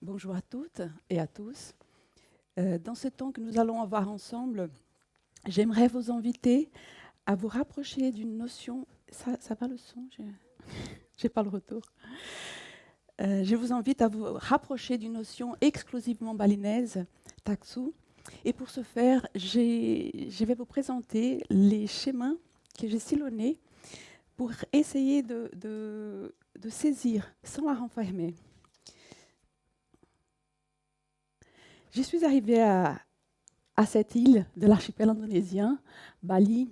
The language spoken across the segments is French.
Bonjour à toutes et à tous. Dans ce temps que nous allons avoir ensemble, j'aimerais vous inviter à vous rapprocher d'une notion. Ça va le son? J'ai pas le retour. Je vous invite à vous rapprocher d'une notion exclusivement balinaise, taxu. Et pour ce faire, je vais vous présenter les schémas que j'ai sillonnés pour essayer de saisir sans la renfermer. Je suis arrivée à cette île de l'archipel indonésien, Bali,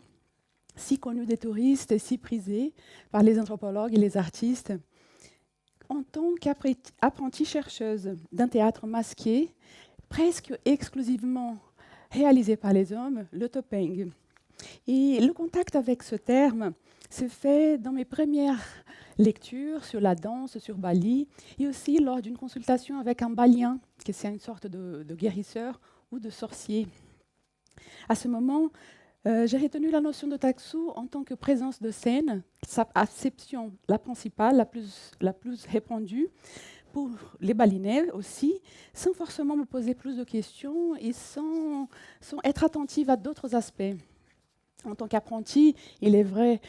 si connue des touristes et si prisée par les anthropologues et les artistes, en tant qu'apprentie chercheuse d'un théâtre masqué, presque exclusivement réalisé par les hommes, le topeng. Et le contact avec ce terme se fait dans mes premières lectures sur la danse sur Bali et aussi lors d'une consultation avec un balien, qui est une sorte de guérisseur ou de sorcier. À ce moment, j'ai retenu la notion de taxu en tant que présence de scène, sa acception, la principale, la plus répandue, pour les balinais aussi, sans forcément me poser plus de questions et sans être attentive à d'autres aspects. En tant qu'apprenti, il est vrai,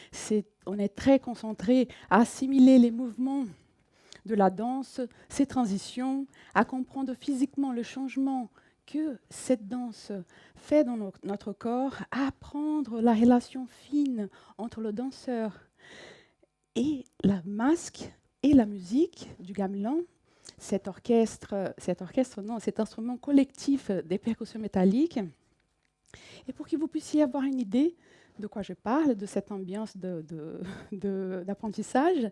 on est très concentré à assimiler les mouvements de la danse, ses transitions, à comprendre physiquement le changement que cette danse fait dans notre corps, à apprendre la relation fine entre le danseur et la masque et la musique du gamelan, cet instrument collectif des percussions métalliques. Et pour que vous puissiez avoir une idée de quoi je parle, de cette ambiance d'apprentissage,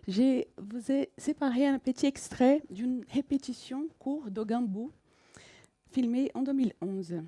je vous ai séparé un petit extrait d'une répétition courte de Gambou, filmée en 2011.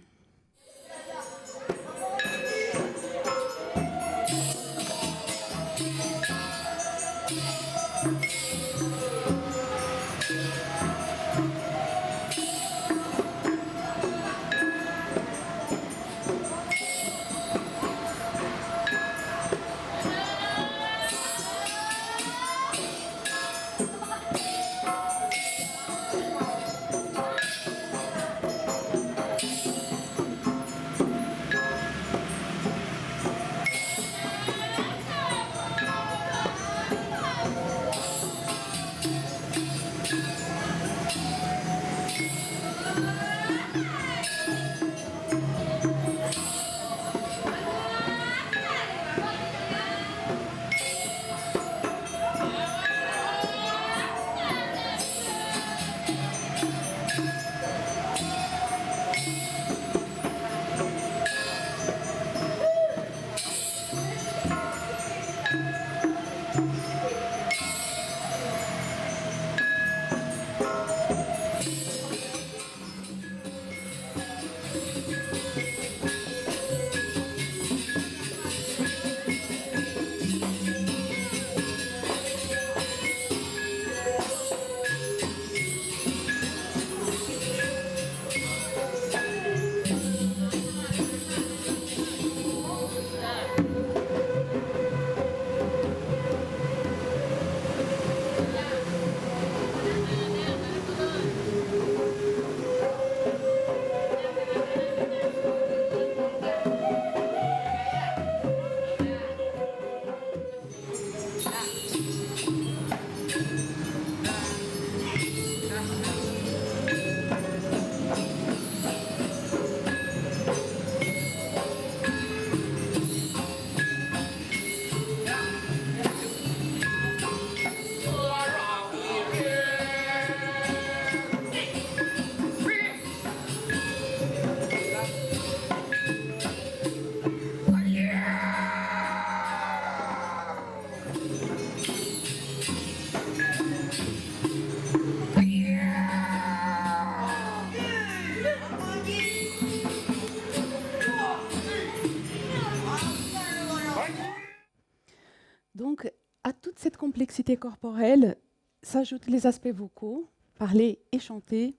Donc, à toute cette complexité corporelle s'ajoutent les aspects vocaux, parler et chanter,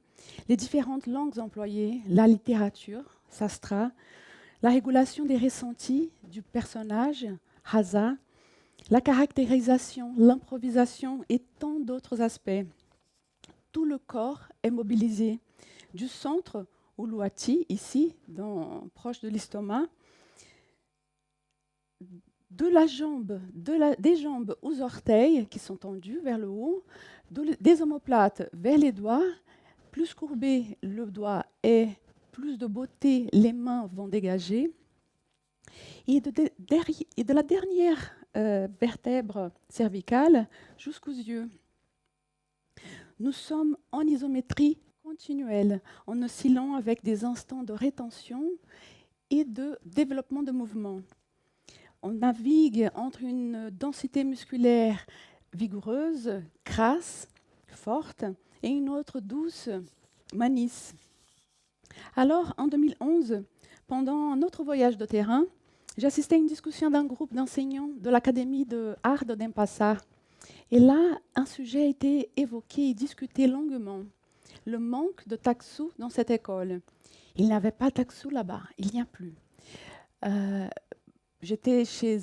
les différentes langues employées, la littérature, sastra, la régulation des ressentis du personnage, rasa, la caractérisation, l'improvisation et tant d'autres aspects. tout le corps est mobilisé, du centre au luati, ici, proche de l'estomac, des jambes aux orteils qui sont tendus vers le haut, des omoplates vers les doigts, plus courbé le doigt et plus de beauté, les mains vont dégager. Et de la dernière vertèbre cervicale jusqu'aux yeux. Nous sommes en isométrie continuelle, en oscillant avec des instants de rétention et de développement de mouvement. On navigue entre une densité musculaire vigoureuse, crasse, forte, et une autre douce, manisse. Alors, en 2011, pendant un autre voyage de terrain, j'assistais à une discussion d'un groupe d'enseignants de l'Académie de Art de Denpasar. Et là, un sujet a été évoqué et discuté longuement. Le manque de taksu dans cette école. Il n'y avait pas de taksu là-bas, il n'y a plus. J'étais chez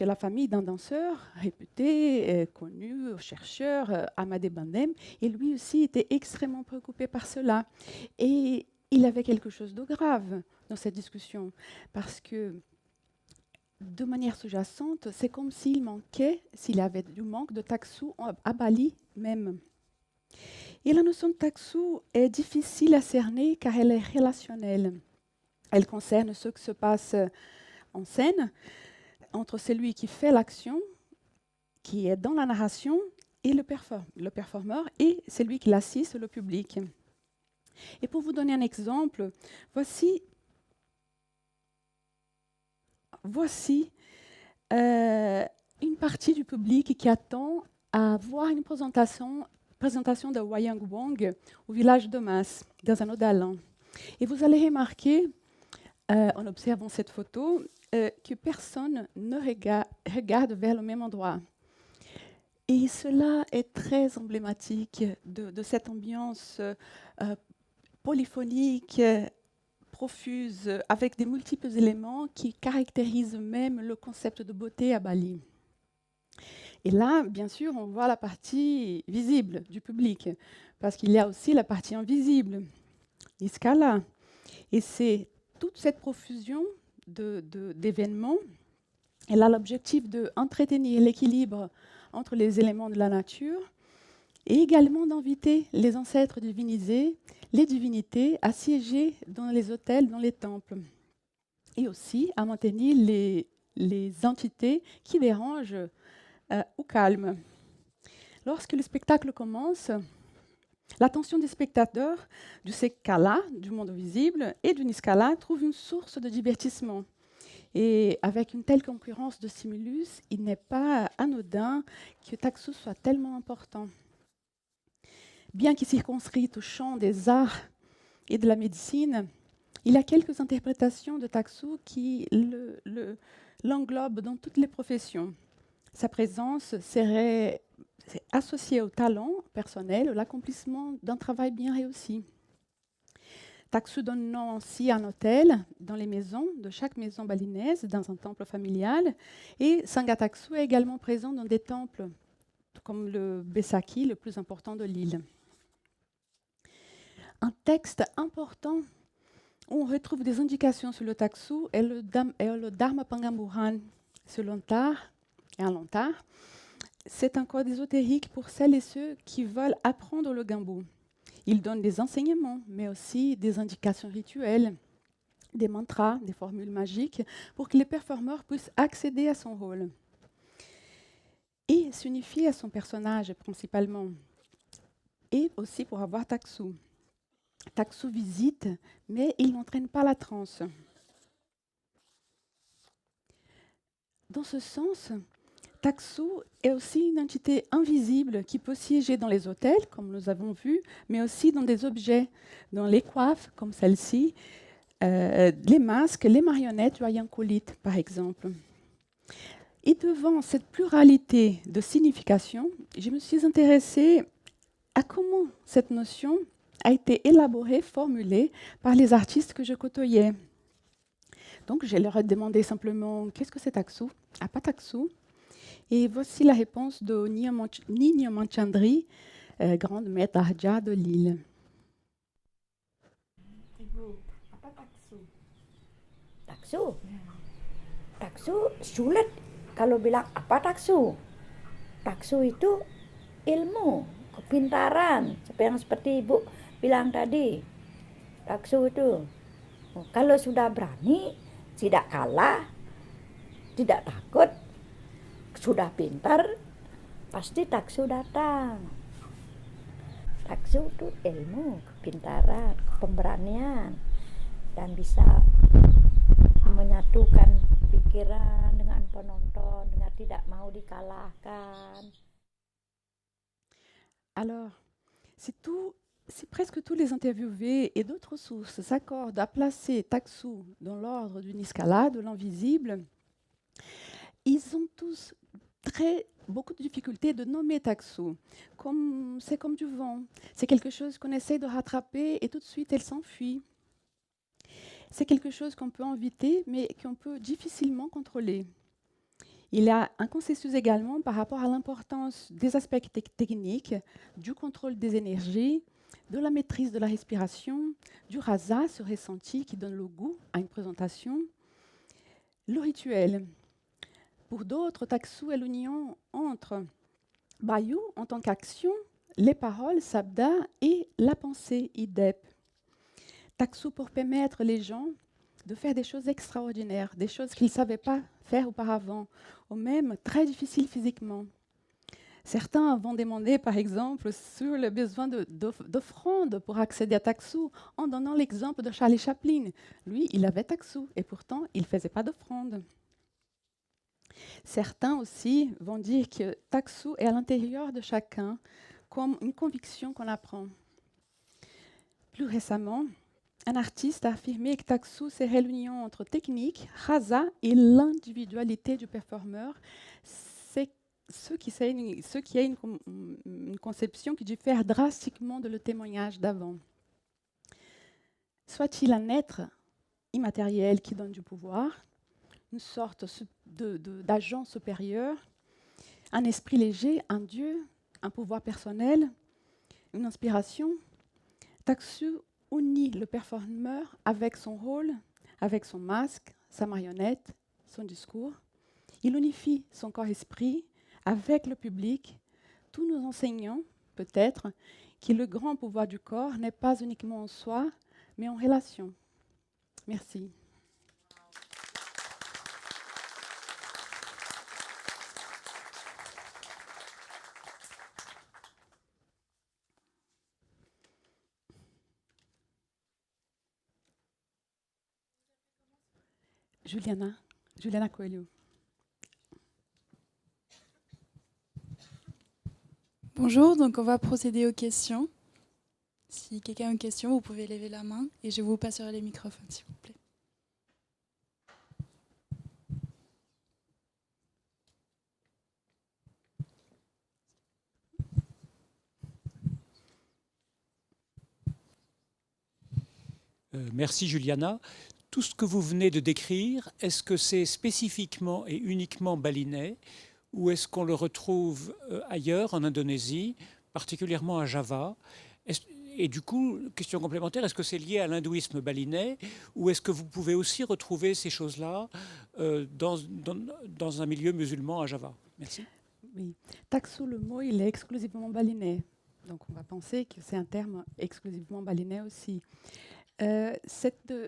la famille d'un danseur réputé, connu, chercheur, Amadé Bandem, et lui aussi était extrêmement préoccupé par cela. Et il avait quelque chose de grave dans cette discussion, parce que de manière sous-jacente, c'est comme s'il y avait du manque de taksu à Bali même. Et la notion de taksu est difficile à cerner car elle est relationnelle. Elle concerne ce qui se passe en scène entre celui qui fait l'action, qui est dans la narration, et le performeur, et celui qui l'assiste, le public. Et pour vous donner un exemple, voici une partie du public qui attend à voir une présentation de Wayang Wong au village de Mas, dans un Odalan. Et vous allez remarquer, en observant cette photo, que personne ne regarde vers le même endroit. Et cela est très emblématique de cette ambiance polyphonique, profuse, avec des multiples éléments qui caractérisent même le concept de beauté à Bali. Et là, bien sûr, on voit la partie visible du public, parce qu'il y a aussi la partie invisible, Iskala. Et c'est toute cette profusion d'événements. Elle a l'objectif d'entretenir l'équilibre entre les éléments de la nature et également d'inviter les ancêtres divinisés, les divinités, à siéger dans les hôtels, dans les temples. Et aussi à maintenir les entités qui dérangent au calme. Lorsque le spectacle commence, l'attention des spectateurs du Sekala, du monde visible, et du Niskala trouve une source de divertissement. Et avec une telle concurrence de stimulus, il n'est pas anodin que taksu soit tellement important. Bien qu'il circonscrit au champ des arts et de la médecine, il y a quelques interprétations de taksu qui l'englobent dans toutes les professions. Sa présence serait associée au talent personnel, à l'accomplissement d'un travail bien réussi. Taksu donne nom aussi à un hôtel dans les maisons de chaque maison balinaise, dans un temple familial. Et Sangha Taksu est également présent dans des temples, comme le Besaki, le plus important de l'île. Un texte important où on retrouve des indications sur le Taksu est le Dharma Pangamburan sur Lontar et un Lontar. C'est un code ésotérique pour celles et ceux qui veulent apprendre le Gambu. Il donne des enseignements, mais aussi des indications rituelles, des mantras, des formules magiques, pour que les performeurs puissent accéder à son rôle et s'unifier à son personnage principalement, et aussi pour avoir Taksu. Taksu visite, mais il n'entraîne pas la transe. Dans ce sens, Taksu est aussi une entité invisible qui peut siéger dans les hôtels, comme nous avons vu, mais aussi dans des objets, dans les coiffes, comme celle-ci, les masques, les marionnettes, Wayangkulit, par exemple. Et devant cette pluralité de significations, je me suis intéressée à comment cette notion a été élaborée, formulée par les artistes que je côtoyais. Donc, je leur ai demandé simplement « Qu'est-ce que c'est Taksu ?» Ah, pas Taksu. Et voici la réponse de Nino Manchandri, grande maître Arja de Lille. Ibu, apa taksu? Taksu? Taksu sulit kalau bilang apa taksu. Taksu itu ilmu, kepintaran, seperti Ibu bilang tadi. Taksu itu kalau sudah berani, tidak kalah, tidak takut, sudah pintar, pasti taksu datang. Taksu itu ilmu, kepintaran, pemberanian, dan bisa menyatukan pikiran dengan penonton, dengan tidak mau dikalahkan. Alors, si presque tous les interviewés et d'autres sources s'accordent à placer Taksu dans l'ordre d'une escalade de l'invisible, ils ont tous beaucoup de difficultés de nommer Taksu. C'est comme du vent. C'est quelque chose qu'on essaie de rattraper et tout de suite elle s'enfuit. C'est quelque chose qu'on peut inviter mais qu'on peut difficilement contrôler. Il y a un consensus également par rapport à l'importance des aspects techniques, du contrôle des énergies, de la maîtrise de la respiration, du rasa, ce ressenti qui donne le goût à une présentation, le rituel. Pour d'autres, Taksu est l'union entre Bayu en tant qu'action, les paroles, sabda, et la pensée, idep. Taksu pour permettre les gens de faire des choses extraordinaires, des choses qu'ils ne savaient pas faire auparavant, ou même très difficiles physiquement. Certains vont demander, par exemple, sur le besoin d'offrandes pour accéder à Taksu, en donnant l'exemple de Charlie Chaplin. Lui, il avait Taksu, et pourtant, il ne faisait pas d'offrande. Certains aussi vont dire que Taksu est à l'intérieur de chacun, comme une conviction qu'on apprend. Plus récemment, un artiste a affirmé que Taksu serait l'union entre technique, rasa et l'individualité du performeur. C'est ce qui est une conception qui diffère drastiquement de le témoignage d'avant. Soit-il un être immatériel qui donne du pouvoir, une sorte d'agent supérieur, un esprit léger, un dieu, un pouvoir personnel, une inspiration. Taksu unit le performeur avec son rôle, avec son masque, sa marionnette, son discours. Il unifie son corps-esprit avec le public, tout nous enseignant, peut-être, que le grand pouvoir du corps n'est pas uniquement en soi, mais en relation. Merci. Juliana Coelho. Bonjour, donc on va procéder aux questions. Si quelqu'un a une question, vous pouvez lever la main et je vous passerai les microphones, s'il vous plaît. Merci Juliana. Tout ce que vous venez de décrire, est-ce que c'est spécifiquement et uniquement balinais ou est-ce qu'on le retrouve ailleurs, en Indonésie, particulièrement à Java? Et du coup, question complémentaire, est-ce que c'est lié à l'hindouisme balinais ou est-ce que vous pouvez aussi retrouver ces choses-là dans un milieu musulman à Java? Merci. Oui. Taksu, le mot, il est exclusivement balinais. Donc on va penser que c'est un terme exclusivement balinais aussi. Cette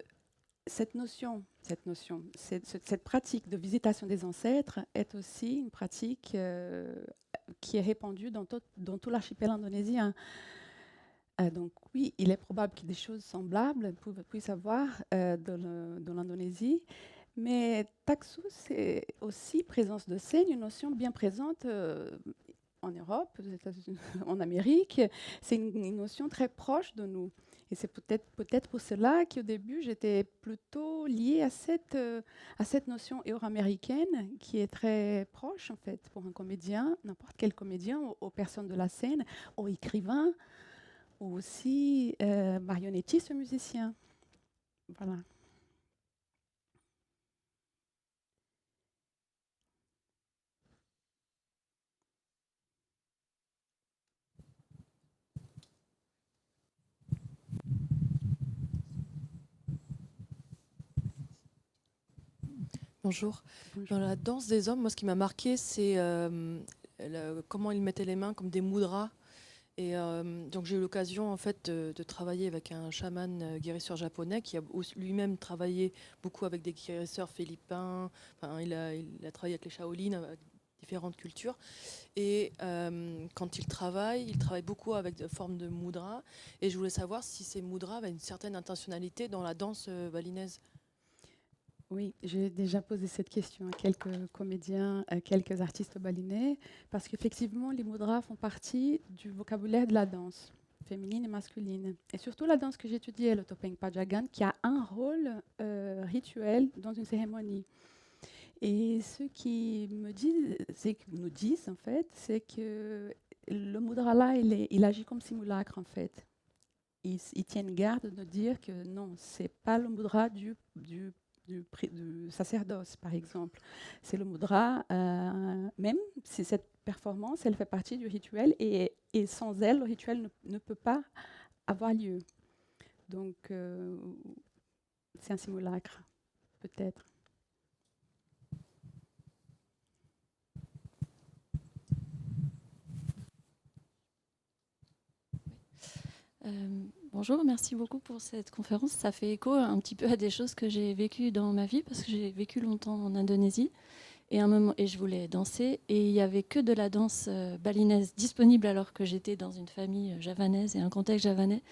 pratique de visitation des ancêtres est aussi une pratique qui est répandue dans tout l'archipel indonésien. Donc oui, il est probable qu'il y ait des choses semblables puissent avoir dans l'Indonésie, mais Taksu, c'est aussi présence de scène, une notion bien présente en Europe, aux États-Unis, en Amérique. C'est une notion très proche de nous. Et c'est peut-être pour cela qu'au début, j'étais plutôt liée à cette notion euro-américaine qui est très proche, en fait, pour un comédien, n'importe quel comédien, aux personnes de la scène, aux écrivains, ou aussi marionnettistes, musiciens. Voilà. Bonjour. Bonjour. Dans la danse des hommes, moi, ce qui m'a marqué, c'est comment ils mettaient les mains comme des mudras. Et donc, j'ai eu l'occasion, en fait, de travailler avec un chaman guérisseur japonais qui a lui-même travaillé beaucoup avec des guérisseurs philippins. Enfin, il a travaillé avec les Shaolin, avec différentes cultures. Et quand il travaille beaucoup avec des formes de mudras. Et je voulais savoir si ces mudras avaient une certaine intentionnalité dans la danse balinaise. Oui, j'ai déjà posé cette question à quelques comédiens, à quelques artistes balinais, parce qu'effectivement, les mudras font partie du vocabulaire de la danse, féminine et masculine. Et surtout la danse que j'étudiais, le Topeng Pajagan, qui a un rôle rituel dans une cérémonie. Et ce qui nous disent, en fait, c'est que le mudra là, il agit comme simulacre, en fait. Ils tiennent garde de dire que non, c'est pas le mudra du sacerdoce, par exemple. C'est le mudra, même si cette performance, elle fait partie du rituel, et sans elle, le rituel ne peut pas avoir lieu. Donc, c'est un simulacre, peut-être. Bonjour, merci beaucoup pour cette conférence. Ça fait écho un petit peu à des choses que j'ai vécues dans ma vie, parce que j'ai vécu longtemps en Indonésie et je voulais danser, et il n'y avait que de la danse balinaise disponible alors que j'étais dans une famille javanaise et un contexte javanais.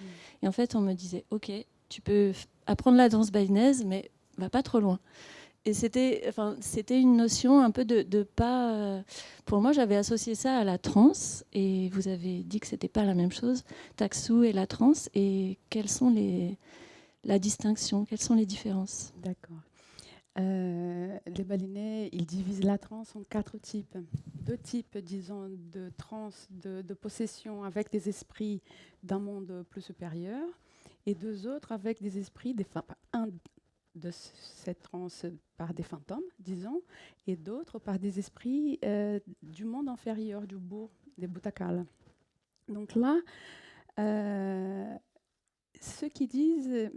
Et en fait, on me disait, ok, tu peux apprendre la danse balinaise, mais va pas trop loin. Et c'était une notion un peu de pas... pour moi, j'avais associé ça à la trance, et vous avez dit que c'était pas la même chose, Taksu et la trance. Et quelles sont la distinction, quelles sont les différences? D'accord. Les balinais, ils divisent la transe en 4 types. 2 types, disons, de transe, de possession avec des esprits d'un monde plus supérieur, et 2 autres avec des esprits, un de cette transe par des fantômes, disons, et d'autres par des esprits du monde inférieur, du bourg, des Bhutakal. Donc là, ceux qui disent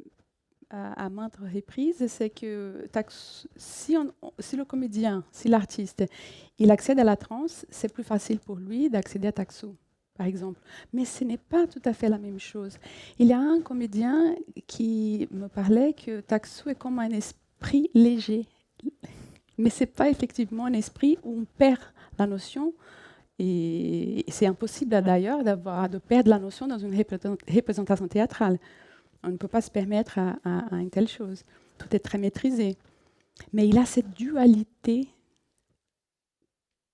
à maintes reprises, c'est que si le comédien, si l'artiste, il accède à la transe, c'est plus facile pour lui d'accéder à Taksu, par exemple. Mais ce n'est pas tout à fait la même chose. Il y a un comédien qui me parlait que Taksu est comme un esprit léger. Mais ce n'est pas effectivement un esprit où on perd la notion. Et c'est impossible d'ailleurs de perdre la notion dans une représentation théâtrale. On ne peut pas se permettre à une telle chose. Tout est très maîtrisé. Mais il a cette dualité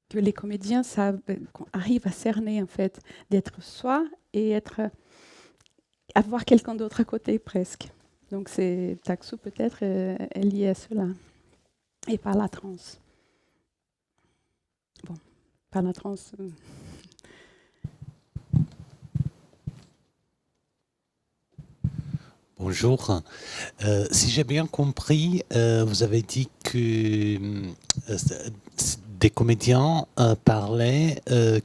que les comédiens arrivent à cerner, en fait, d'être soi et avoir quelqu'un d'autre à côté, presque. Donc, Taksu, peut-être, est lié à cela. Et par la transe. Bon, par la transe... Bonjour. Si j'ai bien compris, vous avez dit que des comédiens parlaient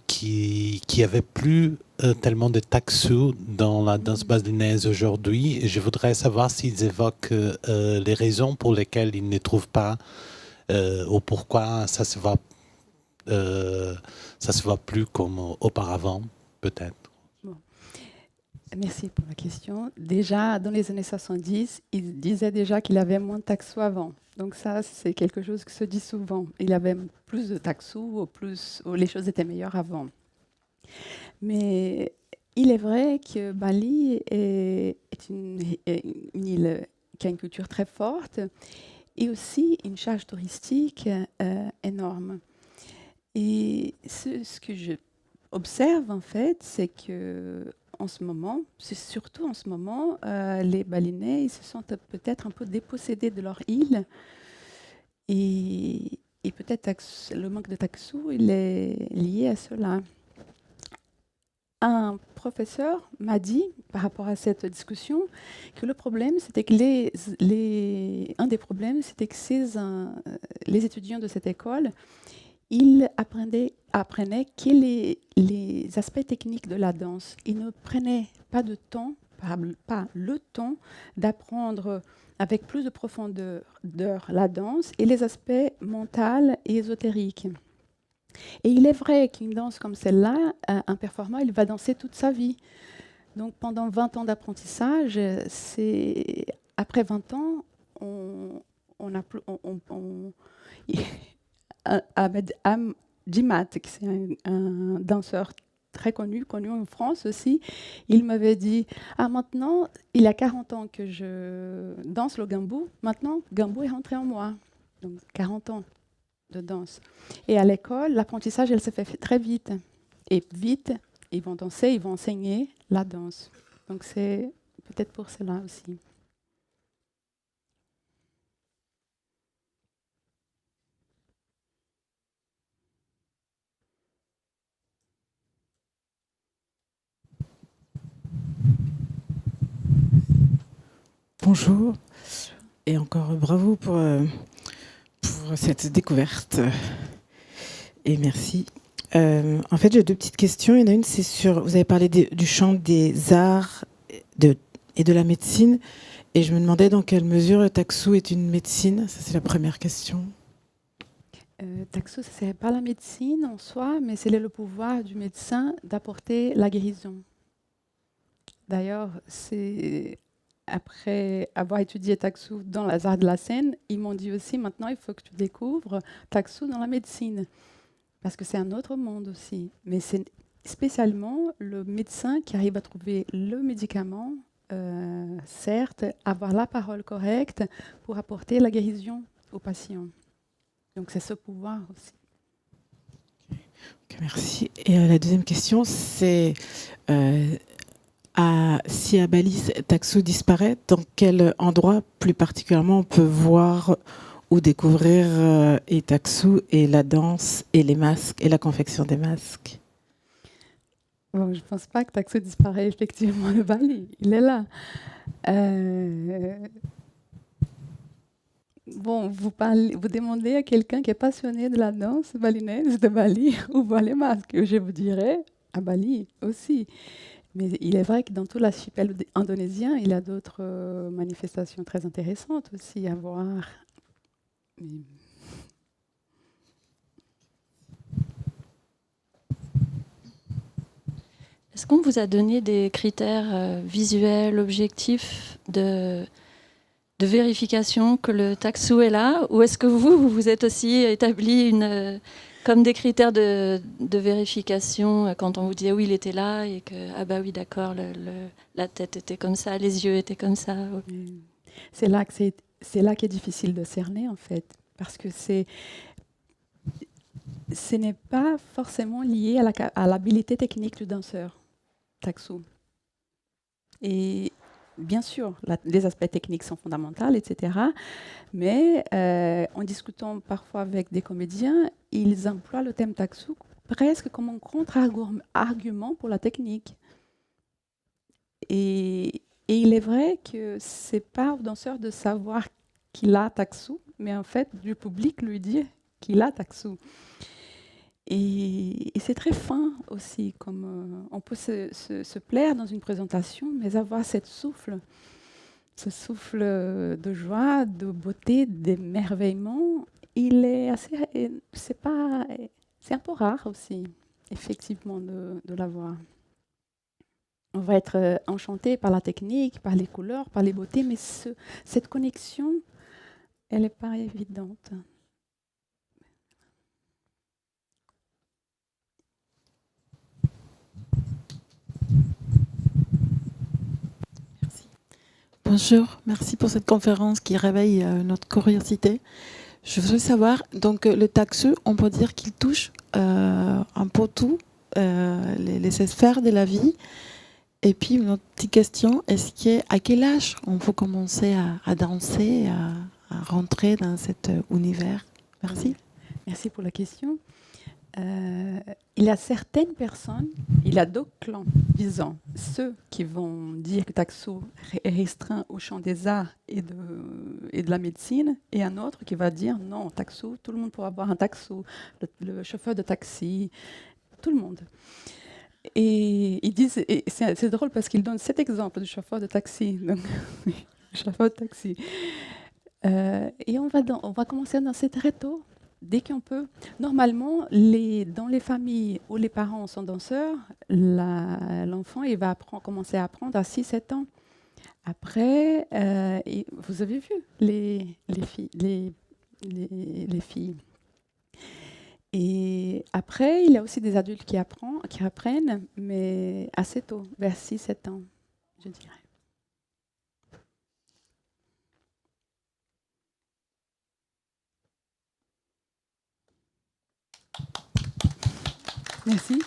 qui n'y avait plus tellement de Taksu dans la danse balinaise aujourd'hui. Je voudrais savoir s'ils évoquent les raisons pour lesquelles ils ne trouvent pas ou pourquoi ça se voit plus comme auparavant, peut-être. Merci pour la question. Déjà, dans les années 70, il disait déjà qu'il avait moins de Taksu avant. Donc ça, c'est quelque chose qui se dit souvent. Il avait plus de Taksu, ou les choses étaient meilleures avant. Mais il est vrai que Bali est une île qui a une culture très forte et aussi une charge touristique énorme. Et ce que je observe, en fait, c'est que surtout en ce moment, les Balinais, ils se sentent peut-être un peu dépossédés de leur île. Et peut-être le manque de Taksu, il est lié à cela. Un professeur m'a dit, par rapport à cette discussion, que le problème, c'était que un des problèmes, c'était que les étudiants de cette école, ils apprenaient que les aspects techniques de la danse. Ils ne prenaient pas de temps pas le temps d'apprendre avec plus de profondeur la danse et les aspects mentaux et ésotériques. Et il est vrai qu'une danse comme celle-là, un performant, il va danser toute sa vie. Donc pendant 20 ans d'apprentissage, après 20 ans, Ahmed Djimat, qui c'est un danseur très connu en France aussi, il m'avait dit « Ah, maintenant, il y a 40 ans que je danse le gambou, maintenant, gambou est rentré en moi. » Donc 40 ans de danse. Et à l'école, l'apprentissage, elle se fait très vite. Et vite, ils vont danser, ils vont enseigner la danse. Donc c'est peut-être pour cela aussi. Bonjour et encore bravo pour cette découverte et merci. En fait, j'ai deux petites questions. Il y en a une, c'est sur, vous avez parlé du champ des arts et de la médecine, et je me demandais dans quelle mesure le taxu est une médecine. Ça, c'est la première question. Taxu, ce n'est pas la médecine en soi, mais c'est le pouvoir du médecin d'apporter la guérison. D'ailleurs, après avoir étudié taxu dans les arts de la scène, ils m'ont dit aussi, maintenant, il faut que tu découvres taxu dans la médecine. Parce que c'est un autre monde aussi. Mais c'est spécialement le médecin qui arrive à trouver le médicament, certes, avoir la parole correcte pour apporter la guérison au patient. Donc c'est ce pouvoir aussi. Okay, merci. Et la deuxième question, c'est si à Bali, taxu disparaît, dans quel endroit plus particulièrement on peut voir ou découvrir et taxu et la danse et les masques et la confection des masques? Bon, je ne pense pas que taxu disparaît effectivement de Bali. Il est là. Bon, vous demandez à quelqu'un qui est passionné de la danse balinaise de Bali où voit les masques. Je vous dirais à Bali aussi. Mais il est vrai que dans tout l'archipel indonésien, il y a d'autres manifestations très intéressantes aussi à voir. Est-ce qu'on vous a donné des critères visuels, objectifs de vérification que le taxu est là, ou est-ce que vous vous êtes aussi établi comme des critères de vérification quand on vous disait oui, il était là et que ah bah oui, d'accord, la tête était comme ça, les yeux étaient comme ça. C'est là qui est difficile de cerner en fait, parce que ce n'est pas forcément lié à l'habilité technique du danseur taxu. Et bien sûr, les aspects techniques sont fondamentaux, etc. Mais en discutant parfois avec des comédiens, ils emploient le thème taxu presque comme un contre-argument pour la technique. Et il est vrai que ce n'est pas au danseur de savoir qu'il a taxu, mais en fait, du public lui dit qu'il a taxu. Et c'est très fin aussi, comme on peut se plaire dans une présentation, mais avoir ce souffle de joie, de beauté, d'émerveillement, c'est un peu rare aussi, effectivement, de l'avoir. On va être enchanté par la technique, par les couleurs, par les beautés, mais cette connexion, elle n'est pas évidente. Bonjour, merci pour cette conférence qui réveille notre curiosité. Je voudrais savoir, donc le taxu, on peut dire qu'il touche un peu tout, les sphères de la vie. Et puis une autre petite question, à quel âge on peut commencer à danser, à rentrer dans cet univers? Merci. Merci pour la question. Il y a certaines personnes, il y a deux clans, disons, ceux qui vont dire que taxu est restreint au champ des arts et de la médecine, et un autre qui va dire non, taxu, tout le monde pourra avoir un taxu, le chauffeur de taxi, tout le monde. Et ils disent, et c'est drôle parce qu'ils donnent cet exemple du chauffeur de taxi. Donc, chauffeur de taxi. Et on va commencer à danser très tôt, dès qu'on peut. Normalement, dans les familles où les parents sont danseurs, l'enfant il va commencer à apprendre à 6-7 ans. Après, et vous avez vu les filles. Et après, il y a aussi des adultes qui apprennent, mais assez tôt, vers 6-7 ans, je dirais. Merci.